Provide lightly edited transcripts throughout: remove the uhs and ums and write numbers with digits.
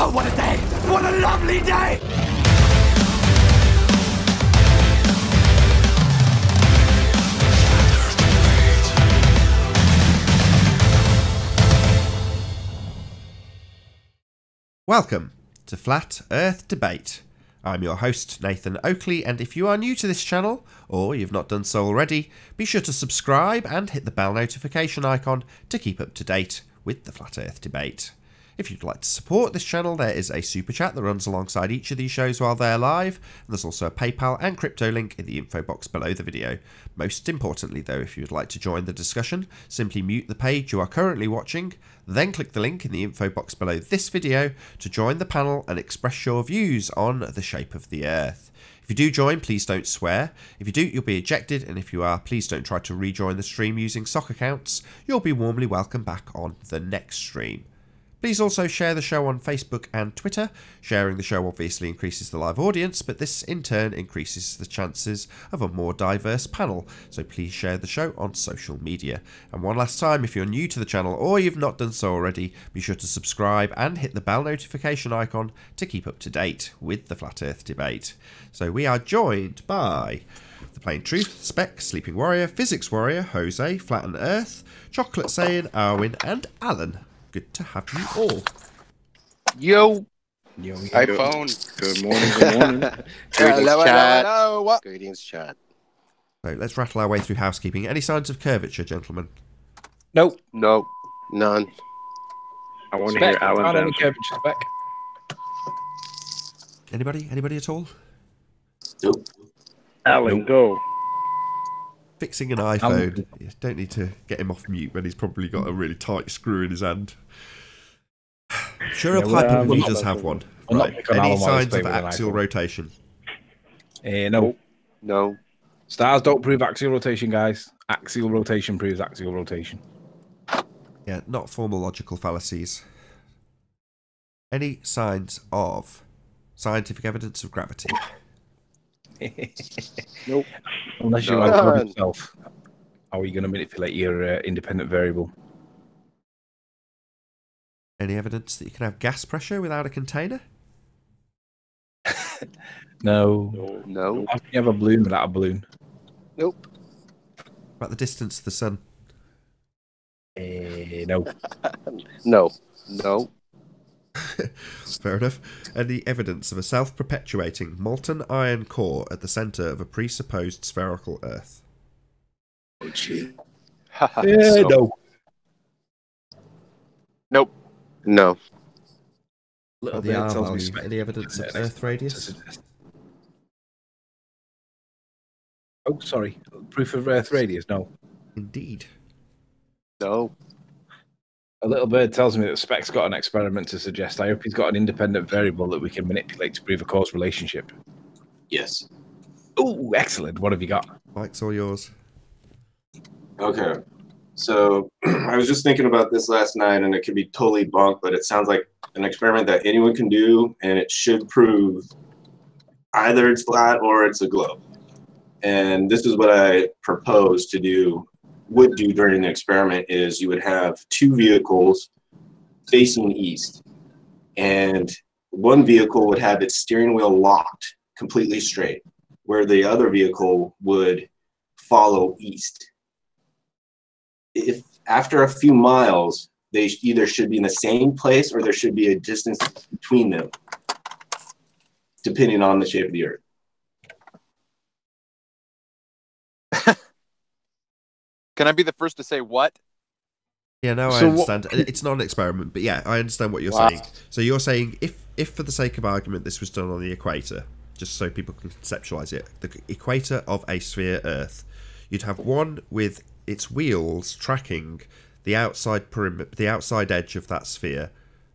Oh, what a day! What a lovely day! Welcome to Flat Earth Debate. I'm your host, Nathan Oakley, and if you are new to this channel, or you've not done so already, be sure to subscribe and hit the bell notification icon to keep up to date with the Flat Earth Debate. If you'd like to support this channel, there is a super chat that runs alongside each of these shows while they're live, and there's also a PayPal and crypto link in the info box below the video. Most importantly though, if you'd like to join the discussion, simply mute the page you are currently watching, then click the link in the info box below this video to join the panel and express your views on the shape of the Earth. If you do join, please don't swear. If you do, you'll be ejected, and if you are, please don't try to rejoin the stream using sock accounts. You'll be warmly welcome back on the next stream. Please also share the show on Facebook and Twitter. Sharing the show obviously increases the live audience, but this in turn increases the chances of a more diverse panel, so please share the show on social media. And one last time, if you're new to the channel or you've not done so already, be sure to subscribe and hit the bell notification icon to keep up to date with the Flat Earth Debate. So we are joined by The Plain Truth, Spec, Sleeping Warrior, Physics Warrior, Jose, Flatten Earth, Chocolate Saiyan, Arwin and Alan. Good to have you all. Yo. iPhone. Good morning, good morning. Greetings, chat. Hello. Greetings, chat. So let's rattle our way through housekeeping. Any signs of curvature, gentlemen? Nope. Nope. None. I want to hear Alan's Any answer. curvature spec? Anybody? Anybody at all? Nope. Alan, go. Fixing an iPhone. You don't need to get him off mute when he's probably got a really tight screw in his hand. Sure, Yeah, Piper we'll does have one. we'll not Right. pick on Any Alan while he's signs of playing with an axial iPhone. rotation? No. No. Stars don't prove axial rotation, guys. Axial rotation proves axial rotation. Yeah, not formal logical fallacies. Any signs of scientific evidence of gravity? Nope. Unless you No. answer it yourself. How are you going to manipulate your independent variable? Any evidence that you can have gas pressure without a container? No. No. How can you have a balloon without a balloon? Nope. About the distance to the sun? No. No. No. Fair enough. Any evidence of a self-perpetuating molten iron core at the centre of a presupposed spherical Earth? Oh, gee. No. Nope. No. Little The bit R tells me value. spec- Any evidence of Earth radius? Oh, sorry. Proof of Earth radius? No. Indeed. No. A little bird tells me that Spec's got an experiment to suggest. I hope he's got an independent variable that we can manipulate to prove a cause relationship. Yes. Oh, excellent. What have you got? Mike's all yours. Okay. So I was just thinking about this last night, and it could be totally bunk, but it sounds like an experiment that anyone can do, and it should prove either it's flat or it's a globe. And this is what I propose to do, would do during the experiment, is you would have two vehicles facing east, and one vehicle would have its steering wheel locked completely straight, where the other vehicle would follow east. If after a few miles, they either should be in the same place or there should be a distance between them, depending on the shape of the Earth. Can I be the first to say what? Yeah, no, I So understand. It's not an experiment, but yeah, I understand what you're saying. So you're saying if for the sake of argument this was done on the equator, just so people can conceptualize it, the equator of a sphere Earth, you'd have one with its wheels tracking the outside perimeter, the outside edge of that sphere,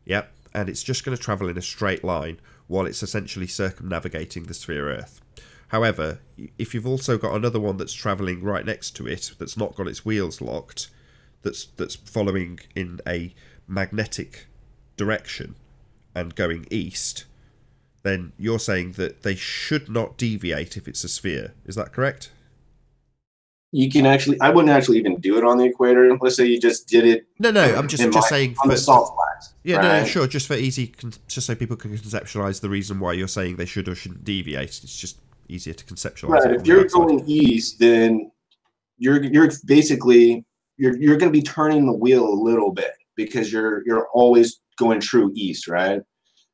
yep, and it's just going to travel in a straight line while it's essentially circumnavigating the sphere Earth. However, if you've also got another one that's travelling right next to it, that's not got its wheels locked, that's following in a magnetic direction and going east, then you're saying that they should not deviate if it's a sphere. Is that correct? You can actually, I wouldn't actually even do it on the equator. Let's say you just did it. No, I'm just saying on the salt flat. left. Yeah, right? no, sure. Just for just so people can conceptualize the reason why you're saying they should or shouldn't deviate. It's just easier to conceptualize. Right. If you're going east, then you're basically you're going to be turning the wheel a little bit because you're always going true east, right?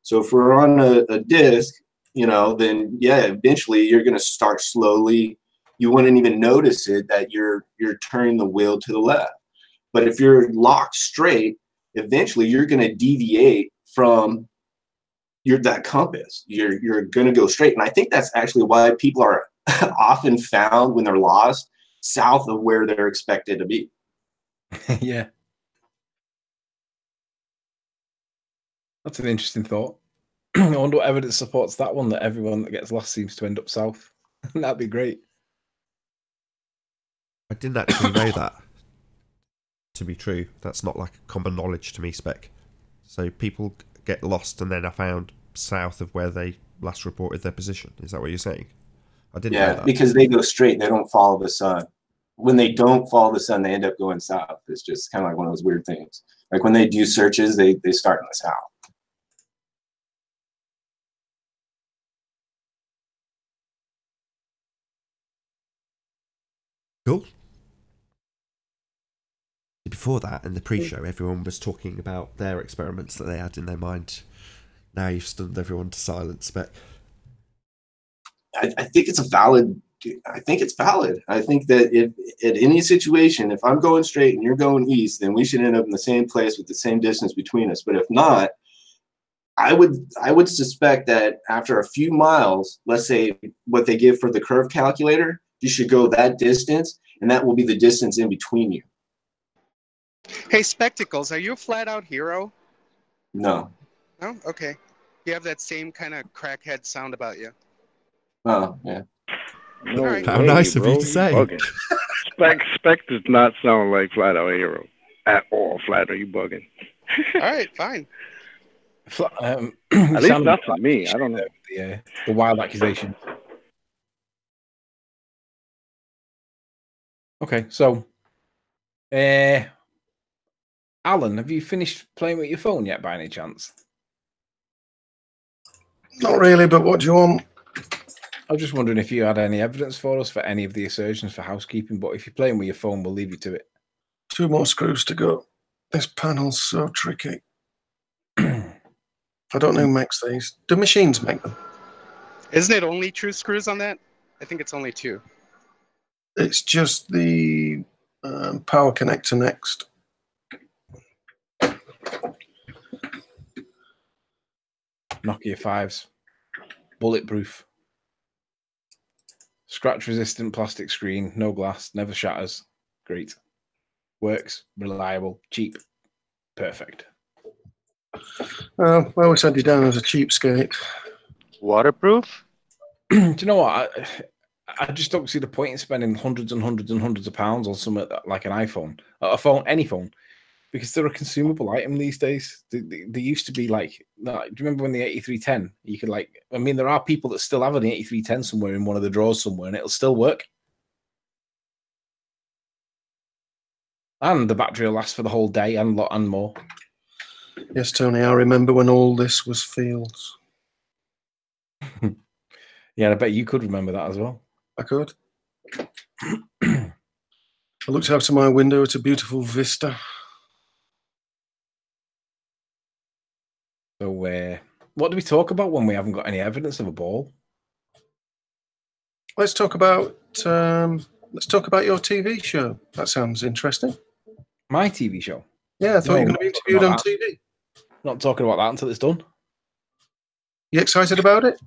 So if we're on a disc, you know, then yeah, eventually you're going to start slowly. You wouldn't even notice it that you're turning the wheel to the left. But if you're locked straight, eventually you're going to deviate from that compass. You're going to go straight. And I think that's actually why people are often found when they're lost south of where they're expected to be. Yeah. That's an interesting thought. I wonder what evidence supports that one, that everyone that gets lost seems to end up south. That'd be great. I didn't actually know that to be true. That's not like common knowledge to me, Spec. So people get lost and then are found south of where they last reported their position. Is that what you're saying? I didn't know that. Because they go straight. They don't follow the sun. When they don't follow the sun, they end up going south. It's just kind of like one of those weird things. Like when they do searches, they start in the south. Cool. Before that, in the pre-show, everyone was talking about their experiments that they had in their mind. Now you've stunned everyone to silence, Spec. I think it's valid. I think that if at any situation, if I'm going straight and you're going east, then we should end up in the same place with the same distance between us. But if not, I would suspect that after a few miles, let's say what they give for the curve calculator, you should go that distance, and that will be the distance in between you. Hey, Spectacles, are you a flat-out hero? No. No? Okay. You have that same kind of crackhead sound about you. Oh, yeah. No right. How way, nice of bro. you to say. Bugging. Spec does not sound like Flat Out Hero at all. Flat, are you bugging? All right, fine. At least not for me. I don't know. The wild accusation. Okay, so, Alan, have you finished playing with your phone yet, by any chance? Not really, but what do you want? I was just wondering if you had any evidence for us for any of the assertions for housekeeping, but if you're playing with your phone, we'll leave you to it. 2 more screws to go. This panel's so tricky. I don't know who makes these. Do machines make them? Isn't it only true screws on that? I think it's only 2. It's just the power connector next. Nokia 5s. Bulletproof. Scratch-resistant plastic screen. No glass. Never shatters. Great. Works. Reliable. Cheap. Perfect. Well, I always had you down as a cheapskate. Waterproof? Do you know what? I just don't see the point in spending hundreds and hundreds and hundreds of pounds on something like an iPhone, a phone, any phone, because they're a consumable item these days. They used to be like, do you remember when the 8310? You could I mean, there are people that still have an 8310 somewhere in one of the drawers somewhere, and it'll still work. And the battery will last for the whole day and more. Yes, Tony, I remember when all this was fields. Yeah, I bet you could remember that as well. I could. I looked out of my window at a beautiful vista. So, what do we talk about when we haven't got any evidence of a ball? Let's talk about your TV show. That sounds interesting. My TV show? Yeah, I thought you were going to be interviewed on TV. Not talking about that until it's done. You excited about it?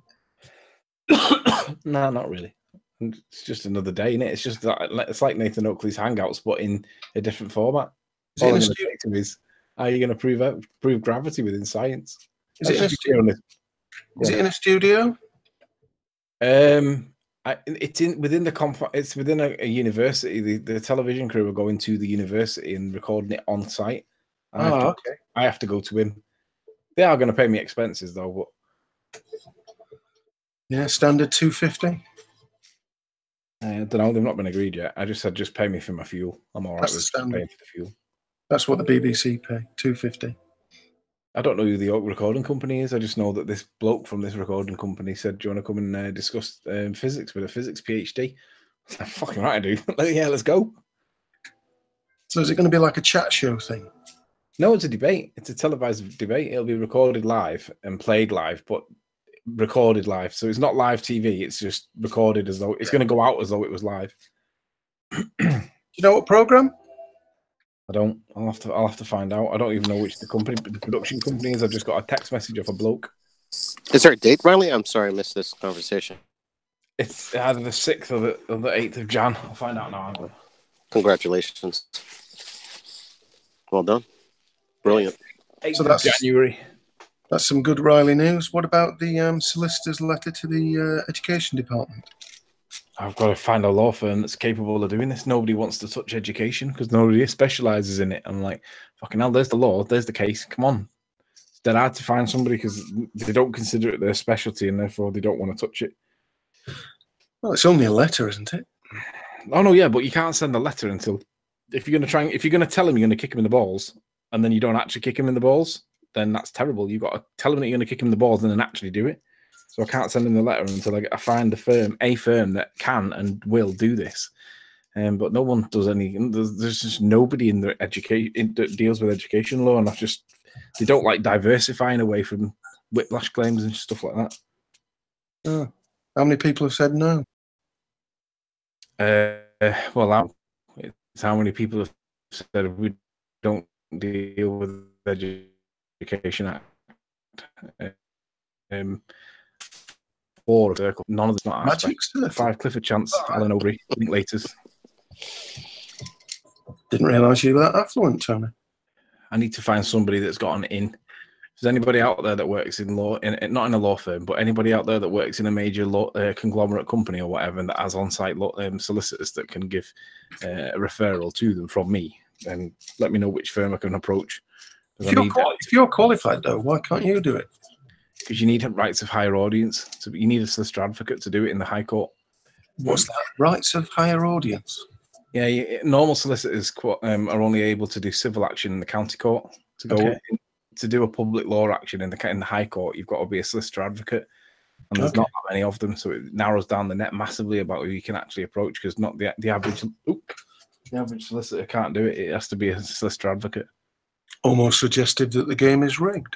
No, not really. It's just another day, isn't it? It's just it's like Nathan Oakley's Hangouts, but in a different format. Is it in a studio? How are you going to prove gravity within science? Is it in a studio? Is it in a studio? It's within a university. The television crew are going to the university and recording it on site. Okay. I have to go to him. They are going to pay me expenses though, but yeah, standard $250. I don't know. They've not been agreed yet. I just said just pay me for my fuel. I'm all right with paying for the fuel. That's what the BBC pay, $250. I don't know who the recording company is. I just know that this bloke from this recording company said, "Do you want to come and discuss physics with a physics PhD?" I was like, "Fucking right, I do." Yeah, let's go. So is it going to be like a chat show thing? No, it's a debate. It's a televised debate. It'll be recorded live and played live, but recorded live. So it's not live TV. It's just recorded as though it's going to go out as though it was live. Do you know what program? I don't. I'll have to find out. I don't even know which the production company is. I've just got a text message off a bloke. Is there a date, Riley? I'm sorry I missed this conversation. It's either the 6th or the 8th of Jan. I'll find out now. Congratulations. Well done. Brilliant. 8th So of January. That's some good Riley news. What about the solicitor's letter to the education department? I've got to find a law firm that's capable of doing this. Nobody wants to touch education because nobody specializes in it. I'm like, fucking hell, there's the law, there's the case. Come on. It's dead hard to find somebody because they don't consider it their specialty and therefore they don't want to touch it. Well, it's only a letter, isn't it? Oh no, yeah, but you can't send a letter until if you're going to tell him you're going to kick him in the balls and then you don't actually kick him in the balls, then that's terrible. You've got to tell him that you're going to kick him in the balls and then actually do it. So I can't send him the letter until I find a firm that can and will do this. But no one does any. There's just nobody in the education that deals with education law, and they don't like diversifying away from whiplash claims and stuff like that. Oh. How many people have said no? Well, it's how many people have said we don't deal with Education Act. Or circle. None of them not Magic Circle. 5 Clifford Chance, Alan Overy, Linklaters. Didn't realise you were that affluent, Tony. I need to find somebody that's got an in. If there's anybody out there that works in law, not in a law firm, but anybody out there that works in a major law, conglomerate company or whatever, and that has on-site solicitors that can give a referral to them from me, then let me know which firm I can approach. If you're qualified, though, why can't you do it? Because you need rights of higher audience. So you need a solicitor advocate to do it in the High Court. What's that? Rights of higher audience? Yeah, normal solicitors are only able to do civil action in the county court. To do a public law action in the High Court, you've got to be a solicitor advocate, and there's not that many of them. So it narrows down the net massively about who you can actually approach. Because not the average solicitor can't do it. It has to be a solicitor advocate. Almost suggestive that the game is rigged.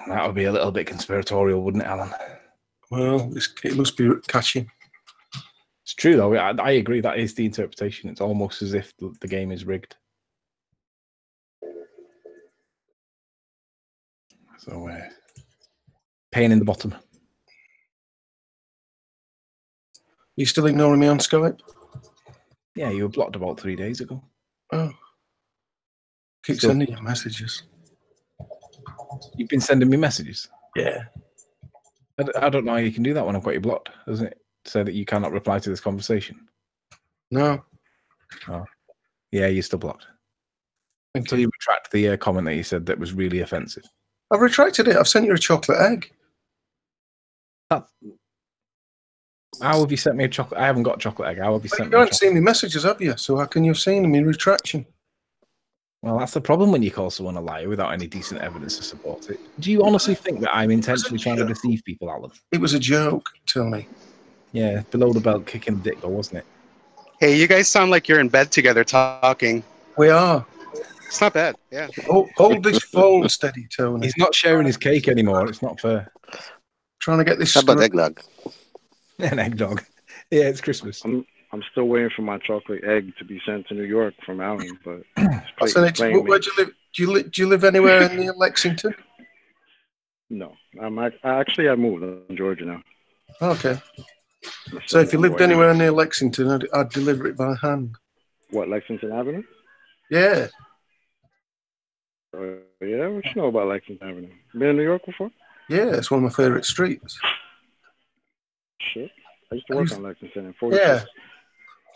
That would be a little bit conspiratorial, wouldn't it, Alan? Well, it must be catching. It's true, though. I agree. That is the interpretation. It's almost as if the game is rigged. So, pain in the bottom. You still ignoring me on Skype? Yeah, you were blocked about 3 days ago. Oh. Keep sending you messages. You've been sending me messages? Yeah. I don't know how you can do that when I've got you blocked. Doesn't it say that you cannot reply to this conversation? No. Oh. Yeah, you're still blocked. Until you retract the comment that you said that was really offensive. I've retracted it. I've sent you a chocolate egg. How have you sent me a chocolate? I haven't got a chocolate egg. How have you sent me? You haven't seen the messages, have you? So how can you have seen them in retraction? Well, that's the problem when you call someone a liar without any decent evidence to support it. Do you honestly think that I'm intentionally trying to deceive people, Alan? It was a joke, Tony. Yeah, below the belt kicking the dick, though, wasn't it? Hey, you guys sound like you're in bed together talking. We are. It's not bad, yeah. Hold this phone steady, Tony. He's not sharing his cake anymore. It's not fair. Trying to get this. How about eggnog? An eggnog. Yeah, it's Christmas. I'm still waiting for my chocolate egg to be sent to New York from Alan, but Where do you live? Do you live anywhere near Lexington? No, I moved. I'm in Georgia now. Okay. So if you lived anywhere near Lexington, I'd deliver it by hand. What, Lexington Avenue? Yeah. Yeah, what you know about Lexington Avenue? Been in New York before? Yeah, it's one of my favorite streets. Shit. I used to work on Lexington in 46. Yeah.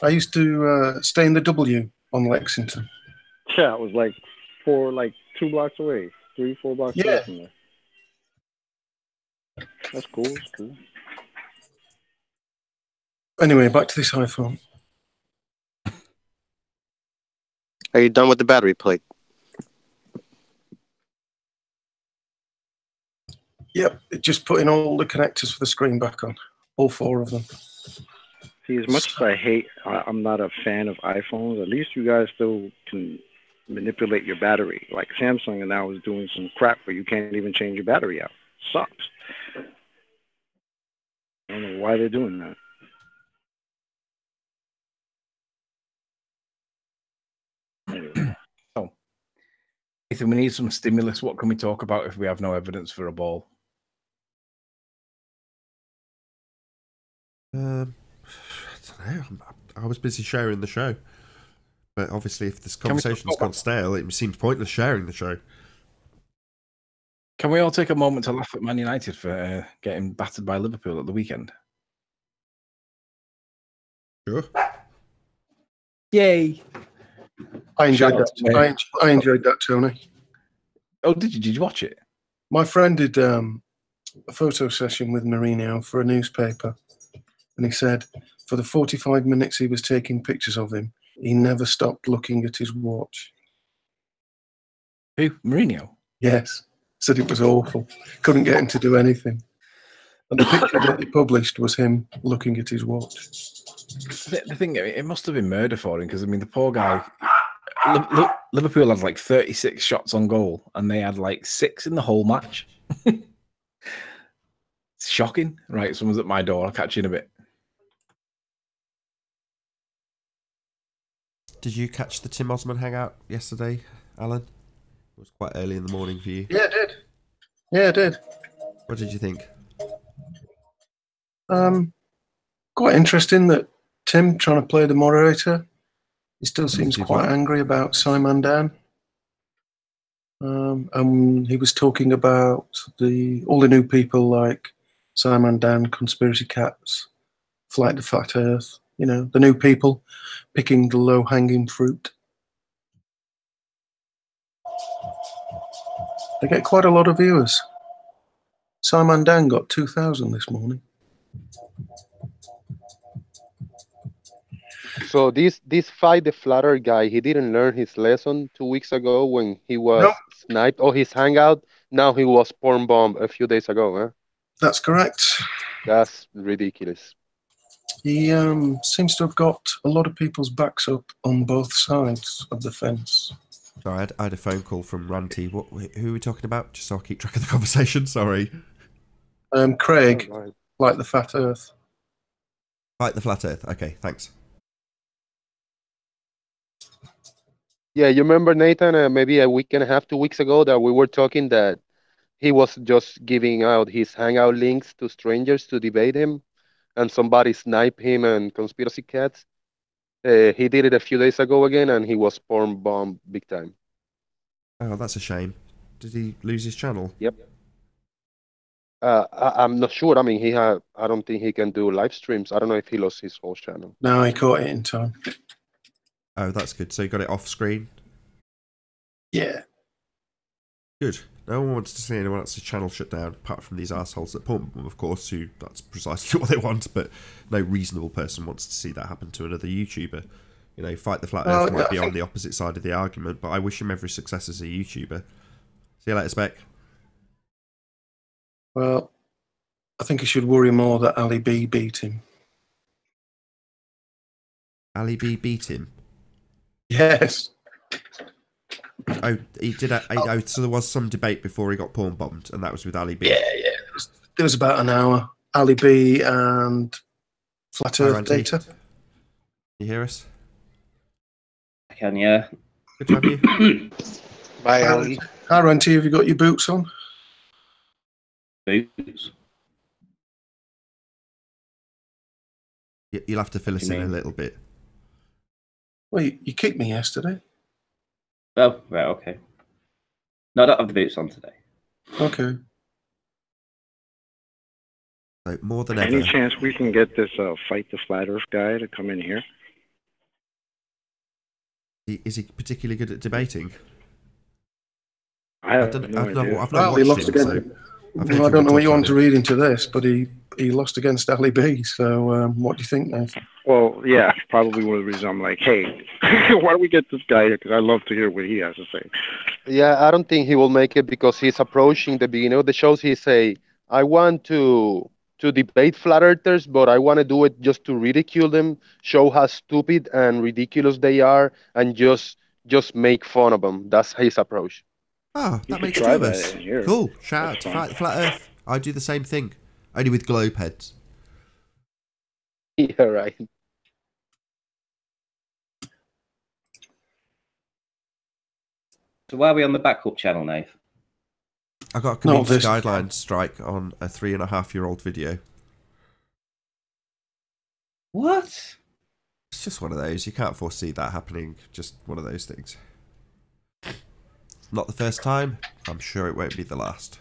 I used to stay in the W on Lexington. Yeah, it was like 2 blocks away, 3-4 blocks away from there. That's cool. That's cool. Anyway, back to this iPhone. Are you done with the battery plate? Yep, just putting all the connectors for the screen back on, all 4 of them. See, as much as I hate, I'm not a fan of iPhones. At least you guys still can manipulate your battery. Like Samsung and now is doing some crap where you can't even change your battery out. Sucks. I don't know why they're doing that. Anyway. So, Ethan, we need some stimulus. What can we talk about if we have no evidence for a ball? I don't know. I was busy sharing the show. But obviously, if this conversation's gone stale, it seems pointless sharing the show. Can we all take a moment to laugh at Man United for getting battered by Liverpool at the weekend? Sure. Yay! I enjoyed that. I enjoyed that, Tony. Oh, did you? Did you watch it? My friend did a photo session with Mourinho for a newspaper, and he said for the 45 minutes he was taking pictures of him, he never stopped looking at his watch. Who? Mourinho? Yes. Said it was awful. Couldn't get him to do anything. And the picture that he published was him looking at his watch. The thing, it must have been murder for him because, I mean, the poor guy... Liverpool had like 36 shots on goal and they had like 6 in the whole match. It's shocking. Right, someone's at my door. I'll catch you in a bit. Did you catch the Tim Osman hangout yesterday, Alan? It was quite early in the morning for you. Yeah, I did. Yeah, I did. What did you think? Quite interesting that Tim trying to play the moderator. He still seems quite angry about Simon Dan. And he was talking about all the new people like Simon Dan, Conspiracy Cats, Flight to Flat Earth. You know, the new people picking the low-hanging fruit. They get quite a lot of viewers. Simon Dan got 2,000 this morning. So this Fight the Flatter guy, he didn't learn his lesson 2 weeks ago when he was sniped or his hangout. Now he was porn bombed a few days ago, huh? That's correct. That's ridiculous. He seems to have got a lot of people's backs up on both sides of the fence. Sorry, I had a phone call from Runty. Who are we talking about? Just so I keep track of the conversation. Sorry. Craig, like the Fat Earth. Like the Flat Earth. Okay, thanks. Yeah, you remember, Nathan, maybe a week and a half, 2 weeks ago, that we were talking that he was just giving out his hangout links to strangers to debate him, and somebody sniped him and Conspiracy Cats. He did it a few days ago again, and he was porn bombed big time. Oh, that's a shame. Did he lose his channel? Yep. I'm not sure. I mean, I don't think he can do live streams. I don't know if he lost his whole channel. No, he caught it in time. Oh, that's good. So you got it off screen? Yeah. Good. No one wants to see anyone else's channel shut down, apart from these assholes at Pornhub, of course, who that's precisely what they want, but no reasonable person wants to see that happen to another YouTuber. You know, Fight the Flat Earth might be on the opposite side of the argument, but I wish him every success as a YouTuber. See you later, Spec. Well, I think he should worry more that Ali B beat him. Ali B beat him? Yes. Oh, he did. So there was some debate before he got porn bombed, and that was with Ali B. Yeah. There was about an hour. Ali B and Flat Earth Data. You hear us? I can, yeah. Good to have you. Bye, Ali. Hi, Runtys, have you got your boots on? Boots. You'll have to fill us in a little bit. Well, you kicked me yesterday. Oh, right, okay. No, I don't have the boots on today. Okay. So more than ever. Any chance we can get this Fight the Flat Earth guy to come in here? Is he particularly good at debating? I've not watched him. I don't know what you want to read into this, but he lost against Ali B. So what do you think, Nathan? Well, yeah, probably one of the reasons I'm like, hey, why don't we get this guy here? Because I love to hear what he has to say. Yeah, I don't think he will make it because he's approaching the beginning of the shows. He's a I want to debate flat earthers, but I want to do it just to ridicule them, show how stupid and ridiculous they are, and just make fun of them. That's his approach. Ah, You that could makes try two of that us. in here. Cool. Shout out That's to fine. Fight the Flat Earth. I do the same thing, only with globe heads. Yeah, right. So why are we on the backup channel, Nate? I got a community this. guideline strike on a 3.5-year-old video. What? It's just one of those. You can't foresee that happening. Just one of those things. Not the first time. I'm sure it won't be the last.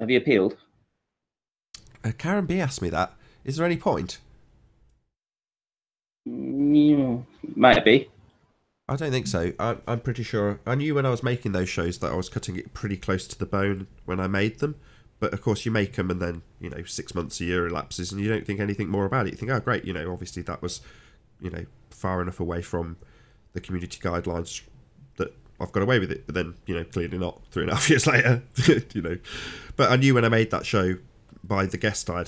Have you appealed? Karen B asked me that. Is there any point? Yeah, might be. I don't think so. I'm pretty sure. I knew when I was making those shows that I was cutting it pretty close to the bone when I made them. But of course, you make them and then, 6 months, a year elapses and you don't think anything more about it. You think, oh, great, obviously that was, far enough away from the community guidelines that I've got away with it. But then, clearly not 3.5 years later, But I knew when I made that show by the guest I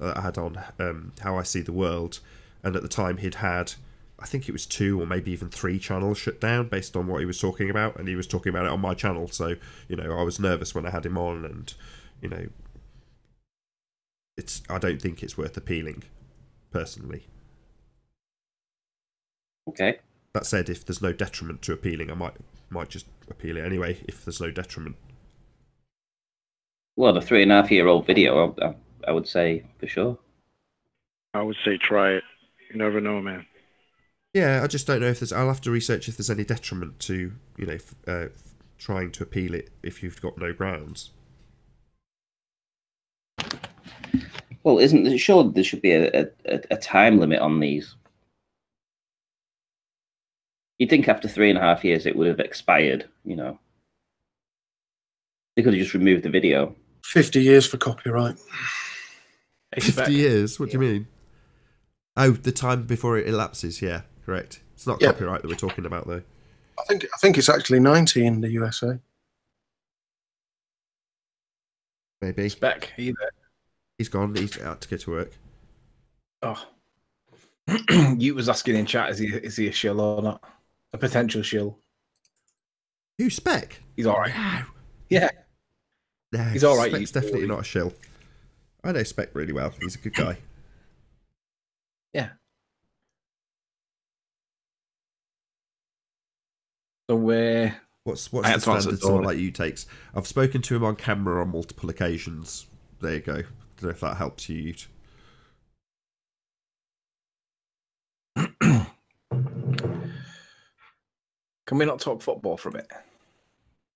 had on How I See the World. And at the time he'd had, I think it was 2 or maybe even 3 channels shut down based on what he was talking about. And he was talking about it on my channel. So, I was nervous when I had him on and, I don't think it's worth appealing, personally. Okay. That said, if there's no detriment to appealing, I might just appeal it anyway, if there's no detriment. Well, the 3.5-year-old video, I would say for sure. I would say try it. You never know, man. Yeah, I just don't know if there's... I'll have to research if there's any detriment to, trying to appeal it if you've got no grounds. Well, isn't there sure there should be a time limit on these? You'd think after 3.5 years it would have expired, They could have just removed the video. 50 years for copyright. 50 years? What do you mean? Oh, the time before it elapses, yeah, correct. It's not Yeah. copyright that we're talking about, though. I think it's actually 90 in the USA. Maybe. Spec, are you there? He's gone. He's out to go to work. Oh. You was asking in chat, is he a shill or not? A potential shill. Who, Spec? He's all right. No. Yeah. No, He's all right. Spec's definitely not a shill. I know Spec really well. He's a good guy. Yeah. So where? What's the standard someone like you takes? I've spoken to him on camera on multiple occasions. There you go. Don't know if that helps you. Can we not talk football for a bit?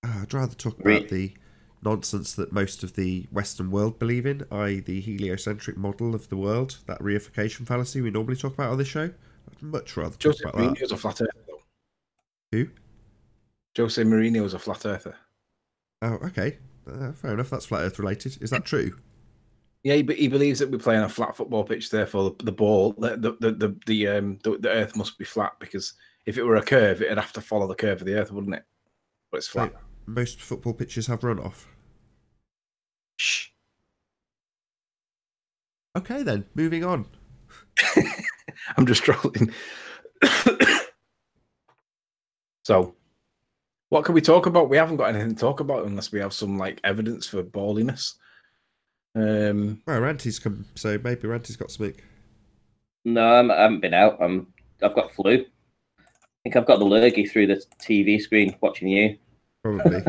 I'd rather talk about the nonsense that most of the Western world believe in, i.e. the heliocentric model of the world, that reification fallacy we normally talk about on this show. I'd much rather talk Jose about Mourinho's that. a flat earther, though. Who? Jose Mourinho is a flat earther. Oh, okay. Fair enough. That's flat Earth related. Is that true? Yeah, he believes that we're playing a flat football pitch. Therefore, the ball, the Earth must be flat because if it were a curve, it'd have to follow the curve of the Earth, wouldn't it? But it's flat. Most football pitches have runoff. Shh. Okay, then. Moving on. I'm just trolling. So, what can we talk about? We haven't got anything to talk about unless we have some evidence for balliness. Well, Ranty's come, so maybe Ranty's got something. No, I haven't been out. I've got flu. I think I've got the lurgy through the TV screen watching you. Probably.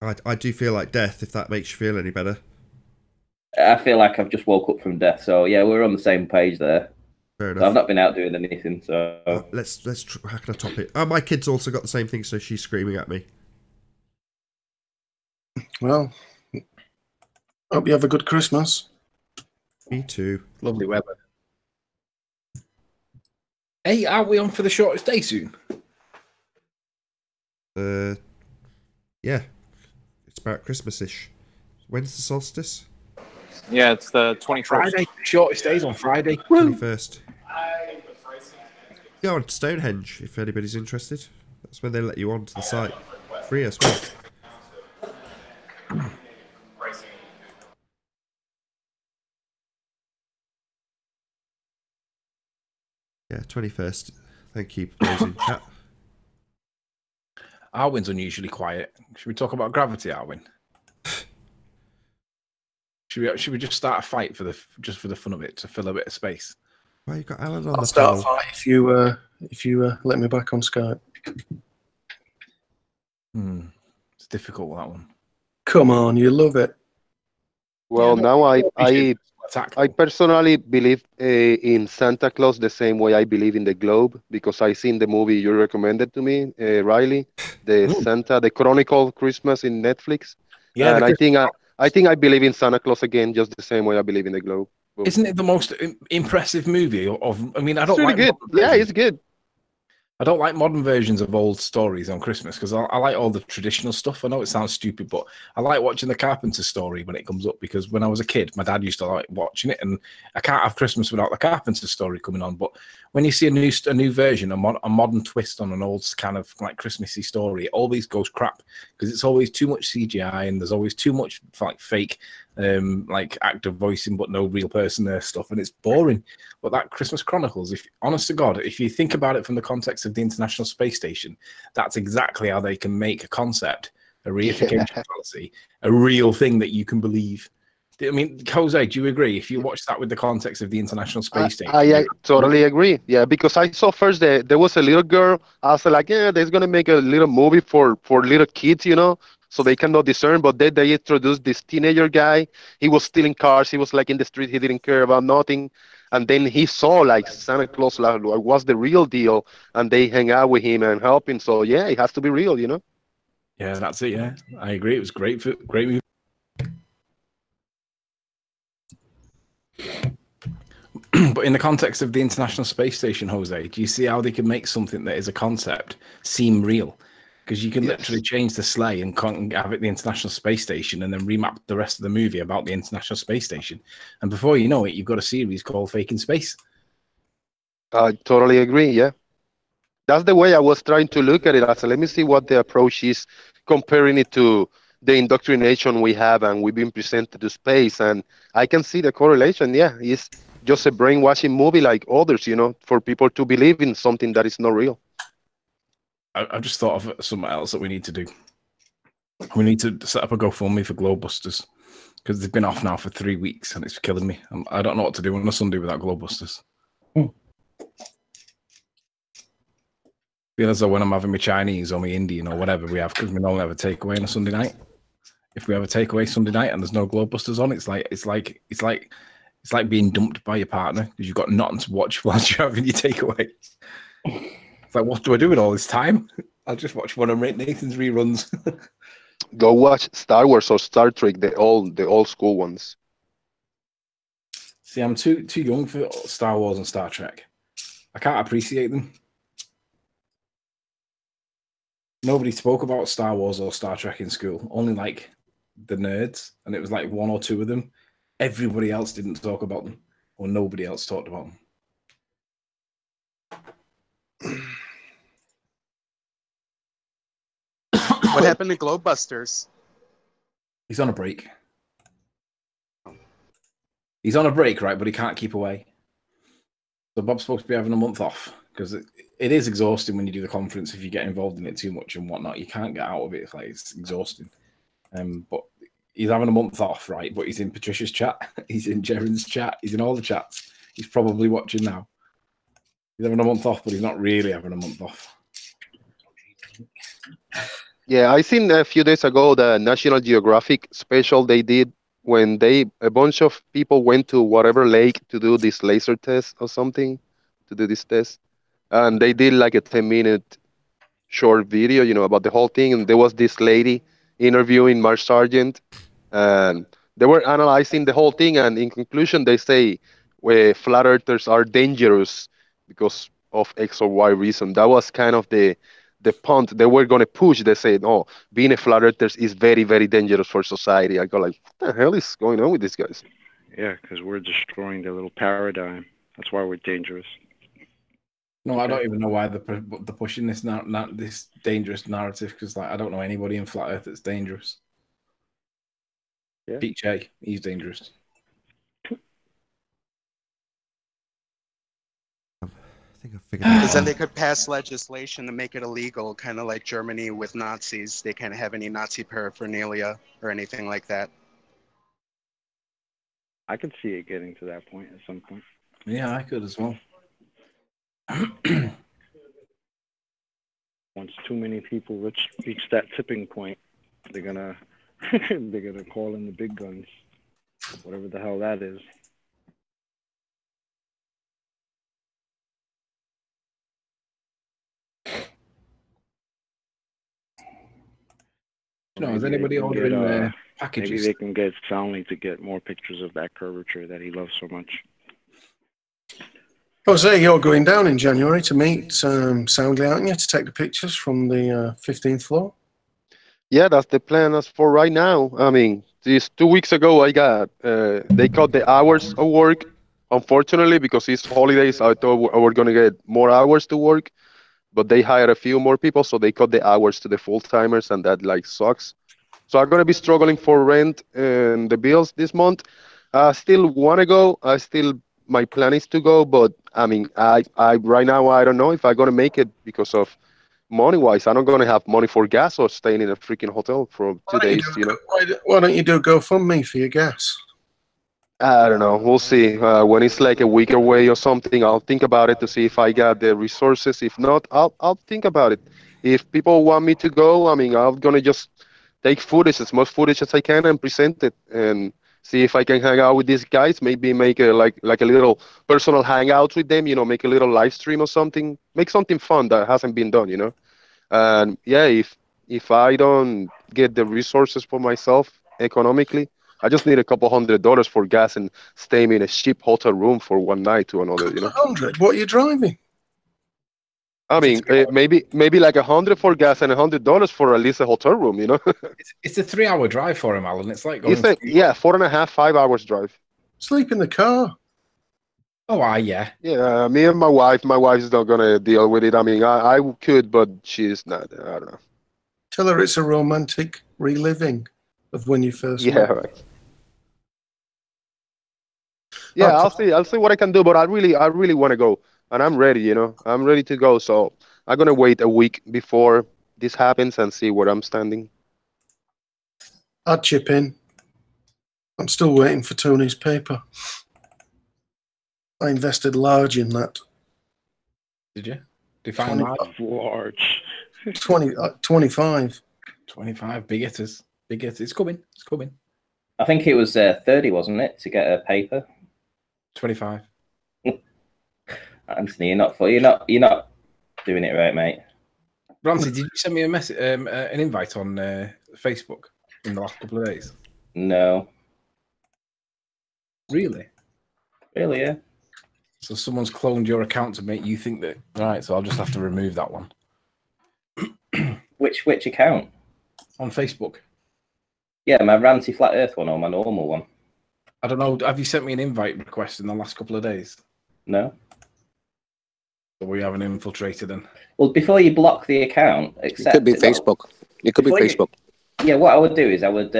I do feel like death, if that makes you feel any better. I feel like I've just woke up from death. So yeah, we're on the same page there. Fair enough. So I've not been out doing anything. So let's how can I top it? Oh, my kid's also got the same thing, so she's screaming at me. Well, hope you have a good Christmas. Me too. Lovely weather. Hey, are we on for the shortest day soon? Yeah. It's about Christmas-ish. When's the solstice? Yeah, it's the 21st. Friday. Shortest days on Friday. 21st. Go on Stonehenge if anybody's interested. That's when they let you onto the site. Free as well. 21st. Thank you, those in chat. Arwin's unusually quiet. Should we talk about gravity, Arwin? Should we just start a fight for the fun of it to fill a bit of space? Well, you've got Alan on I'll the start a panel. fight if you let me back on Skype. It's difficult, that one. Come on, you love it. Well, Yeah, now I attack. personally believe in Santa Claus the same way I believe in the globe, because I seen the movie you recommended to me, Riley, the Chronicle Christmas in Netflix. Yeah, and I think I believe in Santa Claus again, just the same way I believe in the globe. Boom. Isn't it the most impressive movie of? I mean, I It's don't really like good. modern Yeah, versions. it's good. I don't like modern versions of old stories on Christmas because I like all the traditional stuff. I know it sounds stupid, but I like watching the Carpenter story when it comes up, because when I was a kid, my dad used to like watching it, and I can't have Christmas without the Carpenter story coming on. But when you see a new version, a modern twist on an old kind of like Christmassy story, it always goes crap because it's always too much CGI and there's always too much like fake like actor voicing but no real person there stuff, and it's boring. But that Christmas Chronicles, if honest to God, if you think about it from the context of the International Space Station, that's exactly how they can make a concept, a reification policy, a real thing that you can believe. I mean, Jose, do you agree? If you watch that with the context of the International Space Station, I totally agree. Yeah, because I saw first that there was a little girl. I was like, yeah, they're gonna make a little movie for little kids, so they cannot discern. But then they introduced this teenager guy. He was stealing cars. He was like in the street. He didn't care about nothing. And then he saw like Santa Claus like was the real deal, and they hang out with him and help him. So yeah, it has to be real. Yeah, that's it. Yeah, I agree. It was great movie. But in the context of the International Space Station, Jose, do you see how they can make something that is a concept seem real? Because you can literally change the sleigh and have it the International Space Station and then remap the rest of the movie about the International Space Station. And before you know it, you've got a series called Fake in Space. I totally agree. Yeah. That's the way I was trying to look at it. I said, let me see what the approach is, comparing it to the indoctrination we have and we've been presented to space. And I can see the correlation. Yeah, it's just a brainwashing movie like others, for people to believe in something that is not real. I just thought of something else that we need to do. We need to set up a GoFundMe for Globebusters, because they've been off now for 3 weeks and it's killing me. I don't know what to do on a Sunday without Globebusters. Feel as though when I'm having my Chinese or my Indian or whatever we have, because we normally have a takeaway on a Sunday night. If we have a takeaway Sunday night and there's no Globebusters on, it's like being dumped by your partner because you've got nothing to watch whilst you're having your takeaway. It's like, what do I do with all this time? I'll just watch one of Nathan's reruns. Go watch Star Wars or Star Trek, the old school ones. See, I'm too young for Star Wars and Star Trek. I can't appreciate them. Nobody spoke about Star Wars or Star Trek in school. Only like the nerds, and it was like one or two of them. Everybody else didn't talk about them, or nobody else talked about them. What happened to Globebusters? He's on a break. He's on a break, right? But he can't keep away. So Bob's supposed to be having a month off because it is exhausting when you do the conference. If you get involved in it too much and whatnot, you can't get out of it. It's exhausting. But he's having a month off, right? But he's in Patricia's chat. He's in Jaren's chat. He's in all the chats. He's probably watching now. He's having a month off, but he's not really having a month off. Yeah, I seen a few days ago the National Geographic special they did when a bunch of people went to whatever lake to do this laser test or something, to do this test. And they did like a 10-minute short video, about the whole thing. And there was this lady interviewing Mark Sargent, and they were analyzing the whole thing. And in conclusion, they say flat earthers are dangerous because of X or Y reason. That was kind of the punt they were going to push. They said, "Oh, being a flat earther is very, very dangerous for society." I go like, "What the hell is going on with these guys?" Yeah, because we're destroying their little paradigm. That's why we're dangerous. No, I don't even know why they're pushing this this dangerous narrative, because I don't know anybody in flat Earth that's dangerous. Yeah. Pete J, he's dangerous. I think I figured out. Because then they could pass legislation to make it illegal, kind of like Germany with Nazis. They can't have any Nazi paraphernalia or anything like that. I could see it getting to that point at some point. Yeah, I could as well. Once too many people reach that tipping point, they're gonna call in the big guns, whatever the hell that is. No, is anybody ordering packages? Maybe they can get Soundly to get more pictures of that curvature that he loves so much. Jose, you're going down in January to meet Soundly, aren't you, to take the pictures from the 15th floor? Yeah, that's the plan as for right now. I mean, these 2 weeks ago, I got, they cut the hours of work. Unfortunately, because it's holidays, I thought I were going to get more hours to work. But they hired a few more people, so they cut the hours to the full-timers, and that, like, sucks. So I'm going to be struggling for rent and the bills this month. I still want to go. My plan is to go, but, I mean, I right now, I don't know if I'm going to make it because of money-wise. I'm not going to have money for gas or staying in a freaking hotel for 2 days, you know. Why don't you do GoFundMe for your gas? I don't know. We'll see. When it's like a week away or something, I'll think about it to see if I got the resources. If not, I'll think about it. If people want me to go, I mean, I'm gonna just take footage, as much footage as I can, and present it, and see if I can hang out with these guys. Maybe make a like a little personal hangout with them. You know, make a little live stream or something. Make something fun that hasn't been done. You know, and yeah, if I don't get the resources for myself economically, I just need a couple $100 for gas and staying in a cheap hotel room for one night to another, you know. 100? What are you driving? I mean, maybe like 100 for gas and $100 for at least a hotel room, you know. It's a 3-hour drive for him, Alan. It's like going. Yeah, 4.5, 5 hours drive. Sleep in the car. Oh, yeah. Yeah, me and my wife. My wife's not gonna deal with it. I mean, I could, but she's not. I don't know. Tell her it's a romantic reliving of when you first met. Right. Yeah, Okay. I'll see what I can do, but I really want to go, and I'm ready, you know. I'm ready to go, so I'm gonna wait a week before this happens and see where I'm standing. I'd chip in. I'm still waiting for Tony's paper. I invested large in that. Did you? Define large. 25. 25 big hitters. Big hitters. It's coming. It's coming. I think it was 30, wasn't it, to get a paper? 25. Anthony, you're not doing it right, mate. Runtys, did you send me a message, an invite on Facebook in the last couple of days? No. Really? Really, yeah. So someone's cloned your account to make you think that. All right, so I'll just have to remove that one. Which account? On Facebook. Yeah, my Ranty Flat Earth one or my normal one. I don't know. Have you sent me an invite request in the last couple of days? No. So we haven't infiltrated then. Well, before you block the account, accept it could be Facebook. It could be Facebook. Yeah, what I would do is I would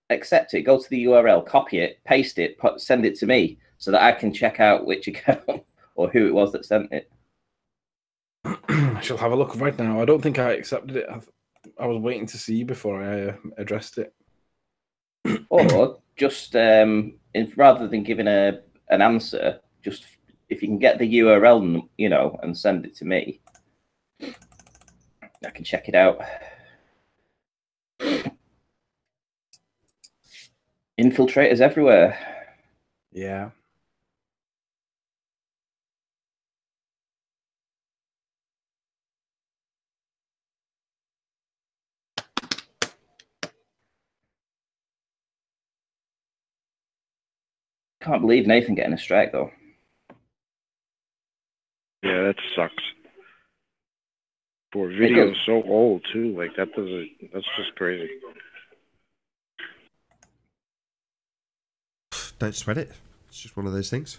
accept it, go to the URL, copy it, paste it, send it to me so that I can check out which account or who it was that sent it. I shall have a look right now. I don't think I accepted it. I was waiting to see you before I addressed it. Or just rather than giving an answer, just if you can get the URL, you know, and send it to me, I can check it out. Infiltrators everywhere. Yeah. Can't believe Nathan getting a strike though. Yeah, that sucks. For a video so old too, like that's just crazy. Don't sweat it. It's just one of those things.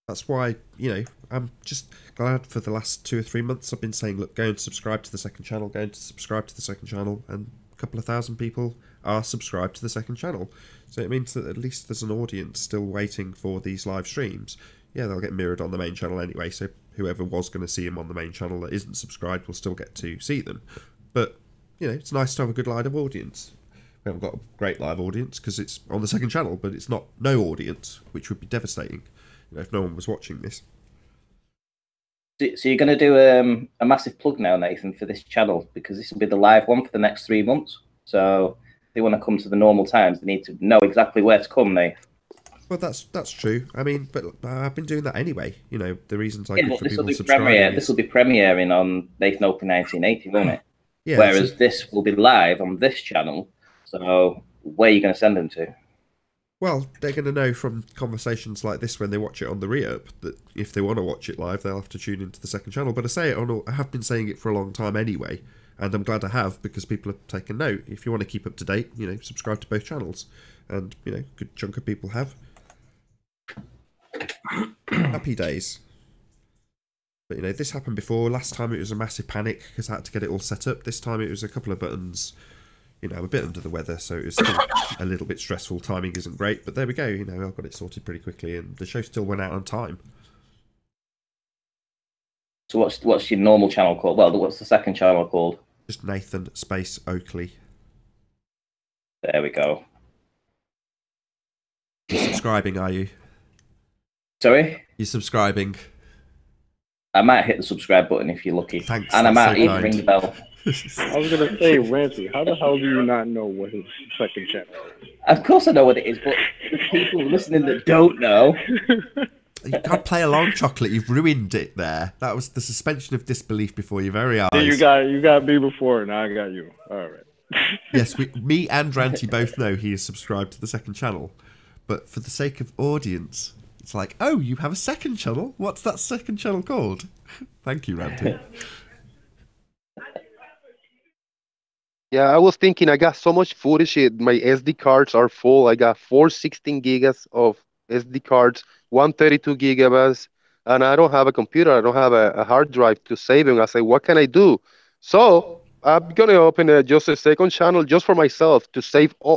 That's why, you know, I'm just glad for the last 2 or 3 months I've been saying, look, go and subscribe to the second channel, and a couple of thousand people are subscribed to the second channel. So it means that at least there's an audience still waiting for these live streams. yeah, they'll get mirrored on the main channel anyway. So whoever was going to see them on the main channel that isn't subscribed will still get to see them. But you know, it's nice to have a good live audience. We haven't got a great live audience because it's on the second channel, but it's not no audience, which would be devastating, you know, if no one was watching this. So you're going to do a massive plug now, Nathan, for this channel, because this will be the live one for the next 3 months. So if they want to come to the normal times, they need to know exactly where to come, Nathan. Well, that's true. I mean, but I've been doing that anyway. You know, the reasons I give for people subscribing. This will be premiering on Nathan Oakley 1980, won't it? Yeah. Whereas this will be live on this channel. So where are you going to send them to? Well, they're going to know from conversations like this when they watch it on the re-up that if they want to watch it live, they'll have to tune into the second channel. But I have been saying it for a long time anyway, and I'm glad I have because people have taken note. If you want to keep up to date, you know, subscribe to both channels, and you know, a good chunk of people have. Happy days. But you know, this happened before. Last time it was a massive panic because I had to get it all set up. This time it was a couple of buttons. You know, I'm a bit under the weather, so it was still a little bit stressful. Timing isn't great, but there we go. You know, I got it sorted pretty quickly, and the show still went out on time. So what's your normal channel called? Well, what's the second channel called? Just Nathan space Oakley. There we go. You're subscribing, are you? Sorry? You're subscribing. I might hit the subscribe button if you're lucky. Thanks. And I might even ring the bell. I was going to say, Ranty, how the hell do you not know what his second channel is? Of course I know what it is, but the people listening that don't know. You can't play along, Chocolate. You've ruined it there. That was the suspension of disbelief before your very eyes. Yeah, you got me before, now I got you. All right. Yes, me and Ranty both know he is subscribed to the second channel. But for the sake of audience, it's like, oh, you have a second channel? What's that second channel called? Thank you, Ranty. Yeah, I was thinking I got so much footage. My SD cards are full. I got 4 16 gigas of SD cards, 132 gigabytes, and I don't have a computer. I don't have a hard drive to save them. I say, what can I do? So I'm gonna open just a second channel just for myself to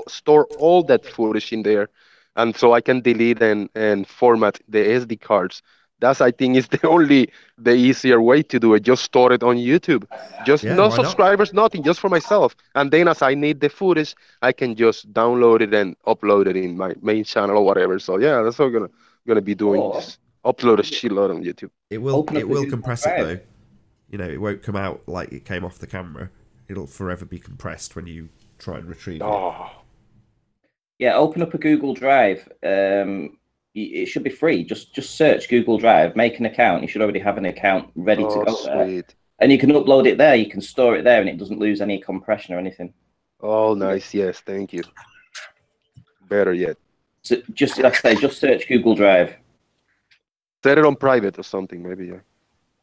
store all that footage in there, and so I can delete and format the SD cards. That's, I think, is the easier way to do it. Just store it on YouTube. Just no subscribers, nothing, just for myself. And then as I need the footage, I can just download it and upload it in my main channel or whatever. So yeah, that's what I'm gonna be doing. Just upload a shitload on YouTube. It will compress it though. You know, it won't come out like it came off the camera. It'll forever be compressed when you try and retrieve it. Yeah, open up a Google Drive. It should be free. Just search Google Drive, make an account. You should already have an account ready to go there. And you can upload it there. You can store it there, and it doesn't lose any compression or anything. Oh, nice. Yes, thank you. Better yet. So just like I say, just search Google Drive. Set it on private or something, maybe. Yeah.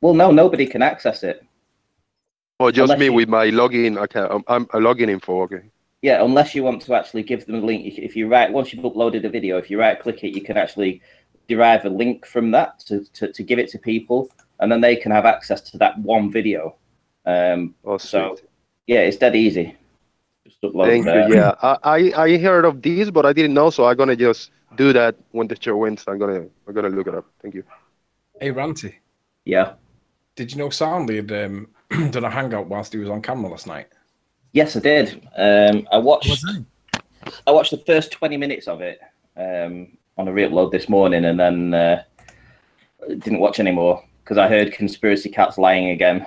Well, no, nobody can access it. Oh, just me with my login account. I'm a login info. Okay. Yeah, unless you want to actually give them a link. If you once you've uploaded a video, if you right-click it, you can actually derive a link from that to give it to people, and then they can have access to that one video. So, yeah, it's dead easy. Just upload Thank you. Yeah, I heard of these, but I didn't know, so I'm gonna just do that when the show ends. I'm gonna look it up. Thank you. Hey, Ranty. Yeah. Did you know Soundly had done a hangout whilst he was on camera last night? Yes, I did. I watched the first 20 minutes of it on a re-upload this morning, and then didn't watch anymore because I heard Conspiracy Cats lying again.